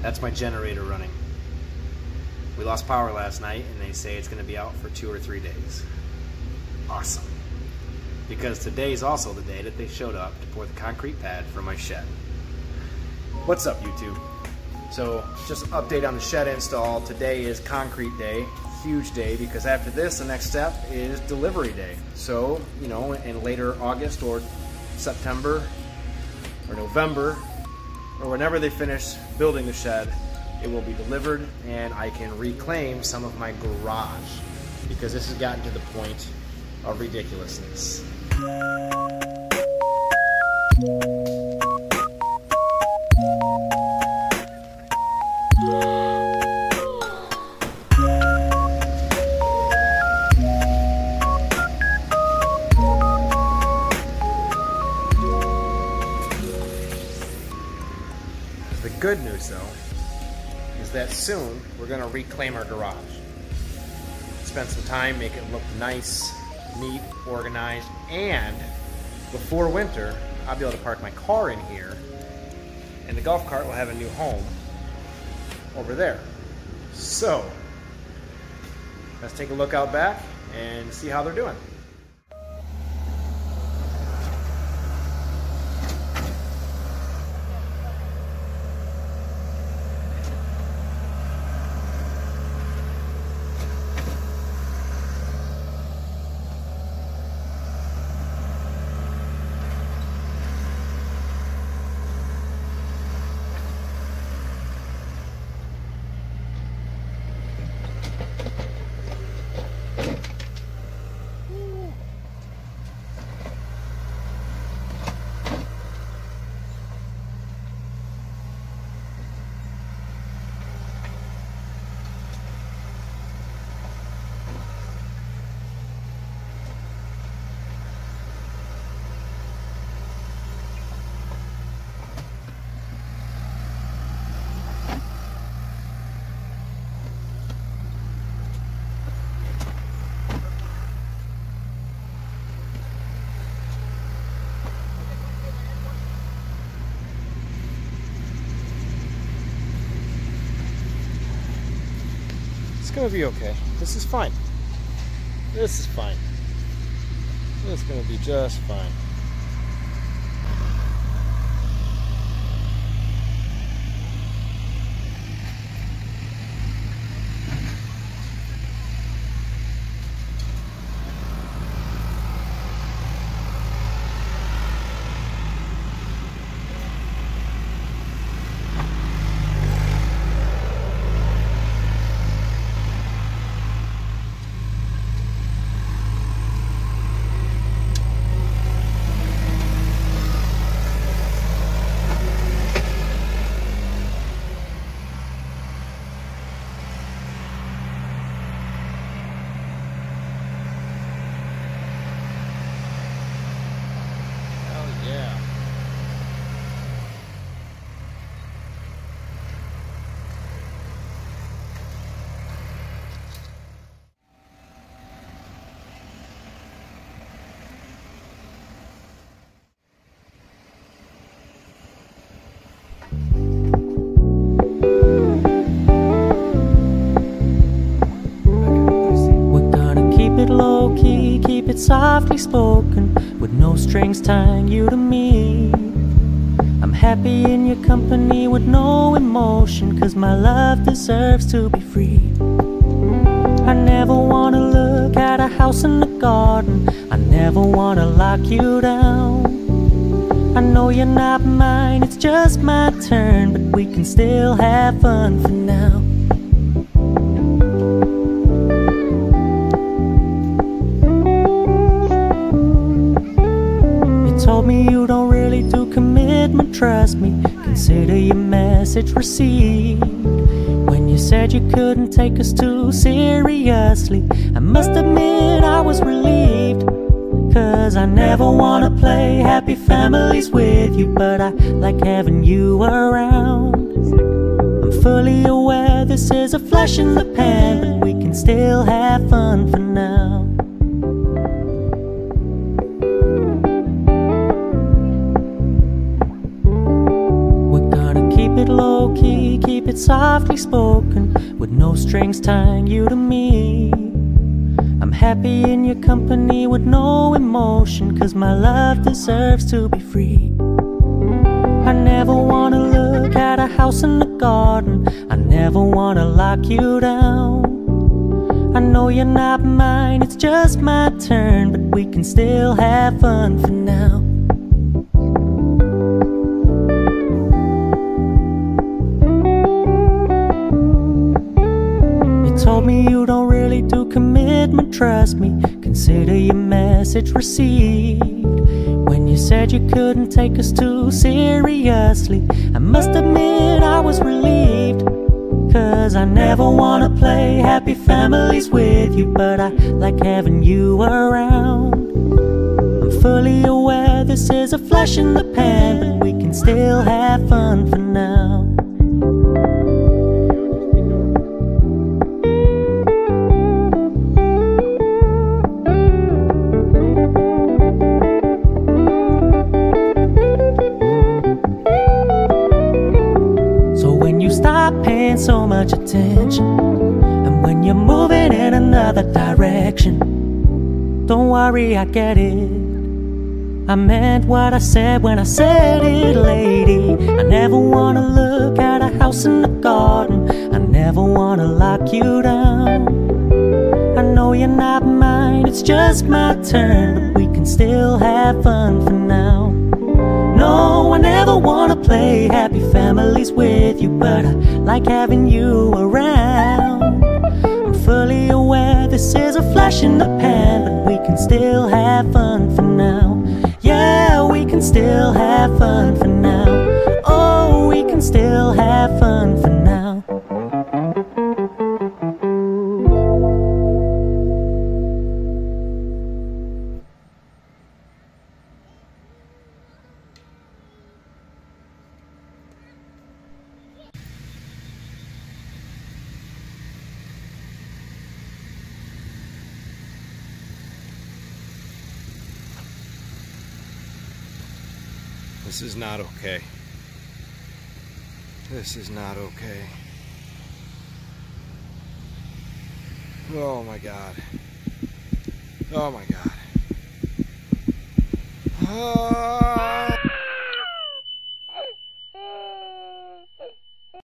That's my generator running. We lost power last night and they say it's going to be out for 2 or 3 days. Awesome. Because today is also the day that they showed up to pour the concrete pad for my shed. What's up, YouTube? So just an update on the shed install. Today is concrete day. Huge day, because after this the next step is delivery day. So, you know, in later August or September or November or whenever they finish building the shed, it will be delivered and I can reclaim some of my garage, because this has gotten to the point of ridiculousness. The good news, though, is that soon we're going to reclaim our garage. Spend some time, make it look nice, neat, organized, and before winter, I'll be able to park my car in here, and the golf cart will have a new home over there. So, let's take a look out back and see how they're doing. It's gonna be okay. This is fine. This is fine. It's gonna be just fine. Keep it softly spoken, with no strings tying you to me. I'm happy in your company with no emotion, 'cause my love deserves to be free. I never wanna look at a house in the garden, I never wanna lock you down. I know you're not mine, it's just my turn, but we can still have fun for now. Told me you don't really do commitment, trust me, consider your message received. When you said you couldn't take us too seriously, I must admit I was relieved. 'Cause I never wanna play happy families with you, but I like having you around. I'm fully aware this is a flash in the pan, but we can still have fun for now. Keep it low-key, keep it that's softly spoken, with no strings tying you to me. I'm happy in your company with no emotion, 'cause my love deserves to be free. I never wanna look at a house in the garden, I never wanna lock you down. I know you're not mine, it's just my turn, but we can still have fun for now. You told me you don't really do commitment, trust me, consider your message received. When you said you couldn't take us too seriously, I must admit I was relieved. 'Cause I never wanna play happy families with you, but I like having you around. I'm fully aware this is a flash in the pan, but we can still have fun for now. So much attention, and when you're moving in another direction, don't worry, I get it. I meant what I said when I said it, lady. I never wanna look at a house in the garden, I never wanna lock you down. I know you're not mine, it's just my turn, but we can still have fun for now. No, I never wanna play happy families with you, but I like having you around. I'm fully aware this is a flash in the pan, but we can still have fun for now. Yeah, we can still have fun for now. Oh, we can still have fun for now. This is not okay. This is not okay. Oh my God. Oh my God.